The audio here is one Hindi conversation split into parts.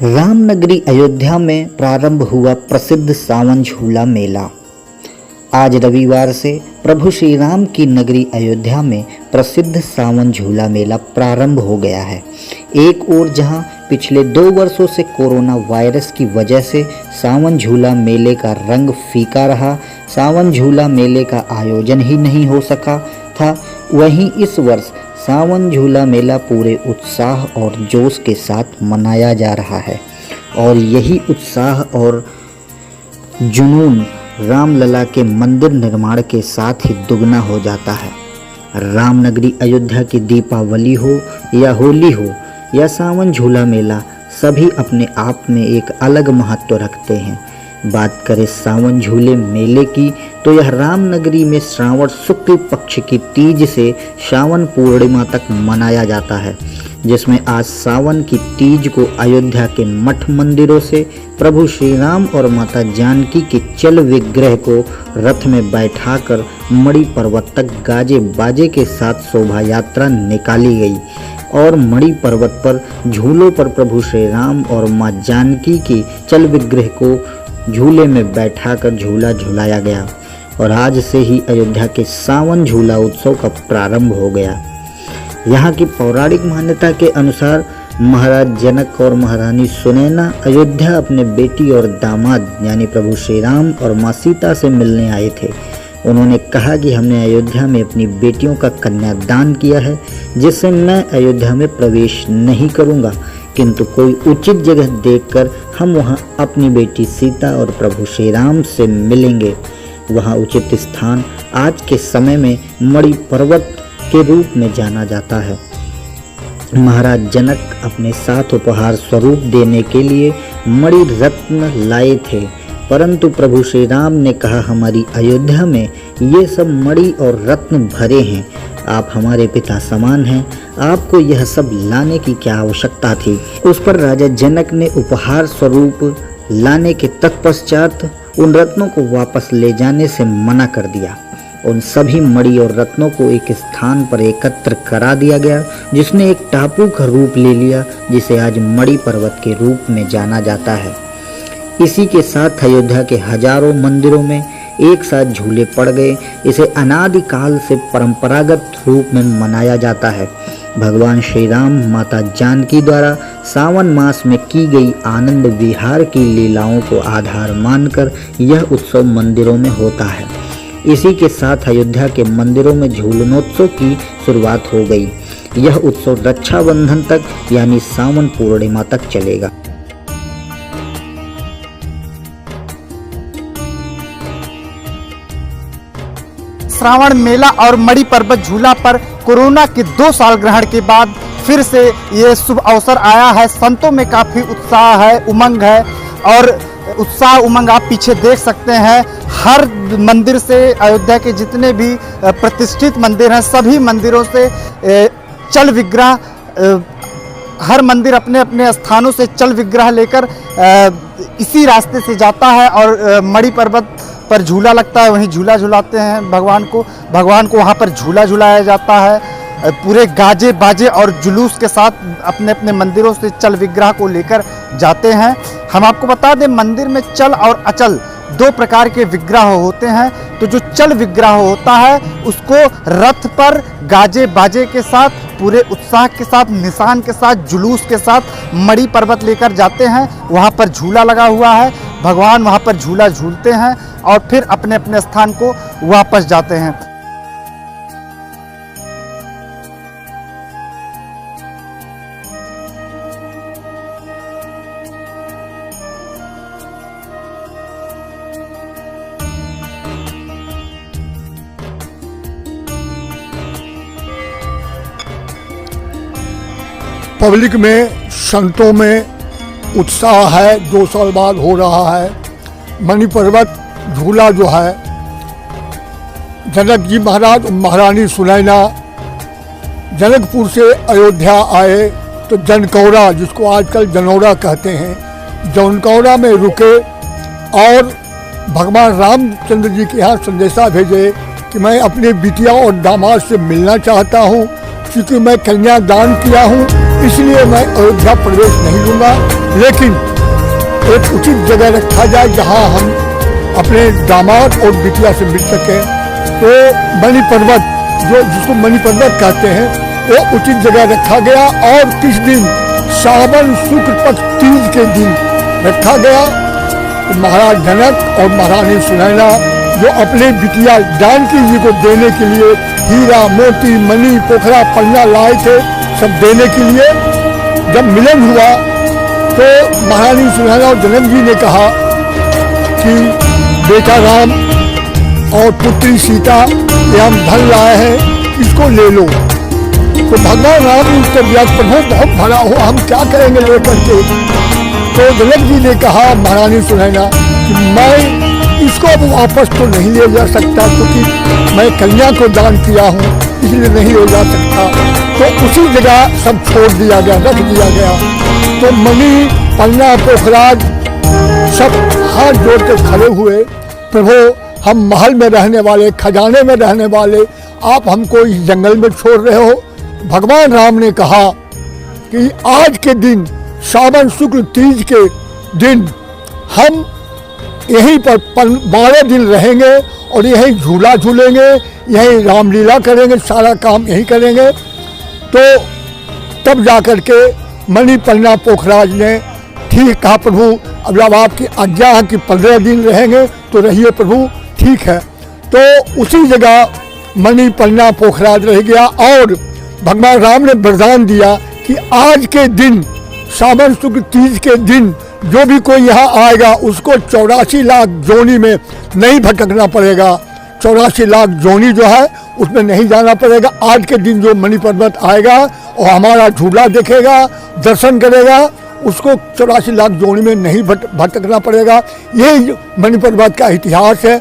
रामनगरी अयोध्या में प्रारंभ हुआ प्रसिद्ध सावन झूला मेला। आज रविवार से प्रभु श्री राम की नगरी अयोध्या में प्रसिद्ध सावन झूला मेला प्रारंभ हो गया है। एक ओर जहां पिछले 2 वर्षों से कोरोना वायरस की वजह से सावन झूला मेले का रंग फीका रहा, सावन झूला मेले का आयोजन ही नहीं हो सका था, वहीं इस वर्ष सावन झूला मेला पूरे उत्साह और जोश के साथ मनाया जा रहा है और यही उत्साह और जुनून रामलला के मंदिर निर्माण के साथ ही दुगना हो जाता है। रामनगरी अयोध्या की दीपावली हो या होली हो या सावन झूला मेला, सभी अपने आप में एक अलग महत्व रखते हैं। बात करें सावन झूले मेले की तो यह रामनगरी में श्रावण शुक्ल पक्ष की तीज से सावन पूर्णिमा तक मनाया जाता है, जिसमें आज सावन की तीज को अयोध्या के मठ मंदिरों से प्रभु श्री राम और माता जानकी के चल विग्रह को रथ में बैठाकर मणि पर्वत तक गाजे बाजे के साथ शोभा यात्रा निकाली गई और मणि पर्वत पर झूलों पर प्रभु श्री राम और मां जानकी के चल विग्रह को झूले में बैठाकर झूला झुलाया गया और आज से ही अयोध्या के सावन झूला उत्सव का प्रारंभ हो गया। यहाँ की पौराणिक मान्यता के अनुसार महाराज जनक और महारानी सुनैना अयोध्या अपने बेटी और दामाद यानी प्रभु श्री राम और माँ सीता से मिलने आए थे। उन्होंने कहा कि हमने अयोध्या में अपनी बेटियों का कन्यादान किया है, जिससे मैं अयोध्या में प्रवेश नहीं करूंगा, किंतु कोई उचित जगह देखकर हम वहां अपनी बेटी सीता और प्रभु श्री राम से मिलेंगे। वहां उचित स्थान आज के समय में मणि पर्वत के रूप में जाना जाता है। महाराज जनक अपने साथ उपहार स्वरूप देने के लिए मणि रत्न लाए थे, परंतु प्रभु श्री राम ने कहा हमारी अयोध्या में ये सब मणि और रत्न भरे हैं, आप हमारे पिता समान हैं, आपको यह सब लाने की क्या आवश्यकता थी। उस पर राजा जनक ने उपहार स्वरूप लाने के तत्पश्चात उन रत्नों को वापस ले जाने से मना कर दिया। उन सभी मणि और रत्नों को एक स्थान पर एकत्र करा दिया गया, जिसने एक टापू का रूप ले लिया, जिसे आज मणि पर्वत के रूप में जाना जाता है। इसी के साथ अयोध्या के हजारों मंदिरों में एक साथ झूले पड़ गए। इसे अनादिकाल से परंपरागत रूप में मनाया जाता है। भगवान श्री राम माता जानकी द्वारा सावन मास में की गई आनंद विहार की लीलाओं को आधार मानकर यह उत्सव मंदिरों में होता है। इसी के साथ अयोध्या के मंदिरों में झूलनोत्सव की शुरुआत हो गई। यह उत्सव रक्षाबंधन तक यानी सावन पूर्णिमा तक चलेगा। श्रावण मेला और मणि पर्वत झूला पर कोरोना के 2 साल ग्रहण के बाद फिर से ये शुभ अवसर आया है। संतों में काफ़ी उत्साह है, उमंग है और उत्साह उमंग आप पीछे देख सकते हैं। हर मंदिर से अयोध्या के जितने भी प्रतिष्ठित मंदिर हैं, सभी मंदिरों से चल विग्रह, हर मंदिर अपने अपने स्थानों से चल विग्रह लेकर इसी रास्ते से जाता है और मणि पर्वत पर झूला लगता है, वहीं झूला झुलाते हैं भगवान को वहाँ पर झूला झुलाया जाता है। पूरे गाजे बाजे और जुलूस के साथ अपने अपने मंदिरों से चल विग्रह को लेकर जाते हैं। हम आपको बता दें, मंदिर में चल और अचल 2 प्रकार के विग्रह होते हैं। तो जो चल विग्रह होता है उसको रथ पर गाजे बाजे के साथ, पूरे उत्साह के साथ, निशान के साथ, जुलूस के साथ मणि पर्वत लेकर जाते हैं। वहाँ पर झूला लगा हुआ है, भगवान वहाँ पर झूला झूलते हैं और फिर अपने अपने स्थान को वापस जाते हैं। पब्लिक में, संतों में उत्साह है, 2 साल बाद हो रहा है। मणि पर्वत झूला जो है, जनक जी महाराज महारानी सुनैना जनकपुर से अयोध्या आए तो जनकौरा, जिसको आजकल जनौरा कहते हैं, जनकौरा में रुके और भगवान रामचंद्र जी के यहाँ संदेशा भेजे कि मैं अपनी बिटिया और दामाद से मिलना चाहता हूँ, क्योंकि मैं कन्यादान किया हूँ इसलिए मैं अयोध्या प्रवेश नहीं लूँगा, लेकिन एक उचित जगह रखा जाए जहाँ हम अपने दामाद और बिटिया से मिल सकें। तो मणि पर्वत जिसको मणि पर्वत कहते हैं वो उचित जगह रखा गया और किस दिन सावन शुक्ल पक्ष तीज के दिन रखा गया। तो महाराज जनक और महारानी सुनैना जो अपने बिटिया जानकी जी को देने के लिए हीरा मोती मणि पोखरा पन्ना लाए थे सब देने के लिए, जब मिलन हुआ तो महारानी सुनैना और जनक जी ने कहा कि बेटा राम और पुत्री सीता ये हम धन लाए हैं, इसको ले लो। तो भगवान राम ने उत्तर दिया, प्रभु बहुत भला हो, हम क्या करेंगे लेकर के। तो जनक जी ने कहा महारानी सुनैना कि मैं इसको अब वापस तो नहीं ले जा सकता, क्योंकि मैं कन्या को दान किया हूँ, इसलिए नहीं ले जा सकता। तो उसी जगह सब छोड़ दिया गया, रख दिया गया। तो मणि पन्ना पोखराज सब हाथ जोड़ के खड़े हुए, प्रभु हम महल में रहने वाले, खजाने में रहने वाले, आप हमको इस जंगल में छोड़ रहे हो। भगवान राम ने कहा कि आज के दिन सावन शुक्ल तीज के दिन हम यहीं पर 12 दिन रहेंगे और यहीं झूला झूलेंगे, यहीं रामलीला करेंगे, सारा काम यहीं करेंगे। तो तब जाकर के मणि पन्ना पोखराज ने ठीक कहा, प्रभु अब जब आपकी आज्ञा है कि 15 दिन रहेंगे तो रहिए प्रभु, ठीक है। तो उसी जगह मणि पन्ना पोखराज रह गया और भगवान राम ने वरदान दिया कि आज के दिन सावन शुक्ल तीज के दिन जो भी कोई यहाँ आएगा उसको 84 लाख जोनी में नहीं भटकना पड़ेगा। 84 लाख जोनी जो है उसमें नहीं जाना पड़ेगा। आज के दिन जो मणि पर्वत आएगा और हमारा झूला देखेगा, दर्शन करेगा, उसको 84 लाख जोनी में नहीं भटकना पड़ेगा। यही मणि पर्वत का इतिहास है।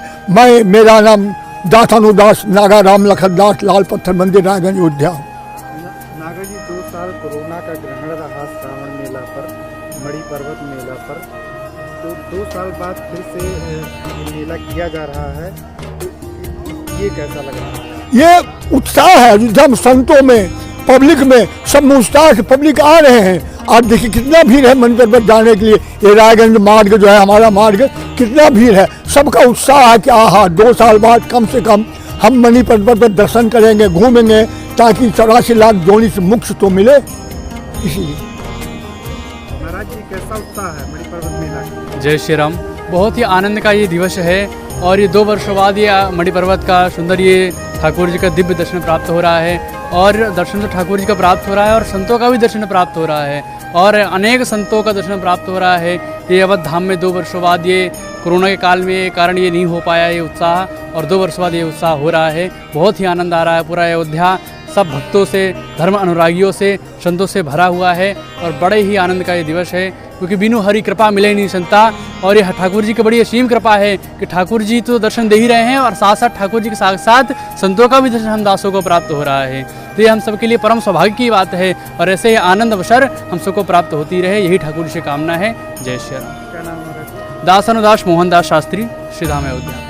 मेरा नाम दासानुदास नागा राम लखन दास, लाल पत्थर मंदिर, रायगंज, अयोध्या। नागा जी 2 साल कोरोना का ग्रहण रहा श्रावण मेला पर, मणि पर्वत मेला पर, तो 2 साल बाद फिर से ये मेला किया जा रहा है, तो ये कैसा लग रहा है? ये उत्साह है अयोध्या में, संतों में, पब्लिक में, सब में उत्साह से पब्लिक आ रहे हैं। आज देखिए कितना भीड़ है मणि पर्वत जाने के लिए। ये रायगंज मार्ग जो है हमारा मार्ग, कितना भीड़ है। सबका उत्साह है कि आहा 2 साल बाद कम से कम हम मणि पर्वत पर दर्शन करेंगे, घूमेंगे, ताकि 84 लाख जोनी से मुक्ति तो मिले। इसीलिए महाराज जी कैसा उत्साह है मणि पर्वत मेला का? जय श्री राम। बहुत ही आनंद का ये दिवस है और ये 2 वर्षों बाद ये मणि पर्वत का सुंदर ये ठाकुर जी का दिव्य दर्शन प्राप्त हो रहा है। और दर्शन तो ठाकुर जी का प्राप्त हो रहा है और संतों का भी दर्शन प्राप्त हो रहा है और अनेक संतों का दर्शन प्राप्त हो रहा है। ये अवध धाम में 2 वर्षों बाद ये कोरोना के काल में कारण ये नहीं हो पाया ये उत्साह, और 2 वर्ष बाद ये उत्साह हो रहा है। बहुत ही आनंद आ रहा है। पूरा अयोध्या सब भक्तों से, धर्म अनुरागियों से, संतों से भरा हुआ है और बड़े ही आनंद का ये दिवस है, क्योंकि बिनु हरि कृपा मिले नहीं संता। और ये ठाकुर जी की बड़ी असीम कृपा है कि ठाकुर जी तो दर्शन दे ही रहे हैं और साथ साथ ठाकुर जी के साथ साथ संतों का भी दर्शन हम दासों को प्राप्त हो रहा है। तो ये हम सबके लिए परम सौभाग्य की बात है और ऐसे ही आनंद अवसर हम सबको प्राप्त होती रहे, यही ठाकुर जी से कामना है। जय श्री राम। क्या नाम है? दासानुदास मोहनदास शास्त्री, श्रीधाम अयोध्या।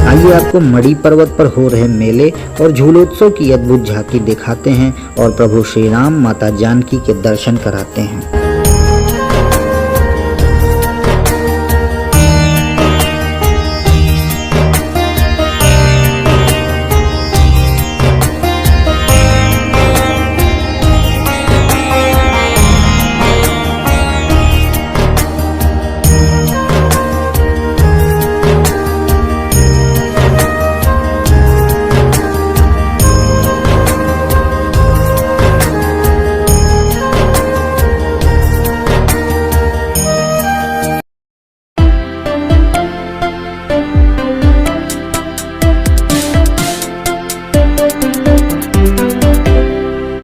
आइए आपको मणि पर्वत पर हो रहे मेले और झूलोत्सव की अद्भुत झांकी दिखाते हैं और प्रभु श्री राम, माता जानकी के दर्शन कराते हैं।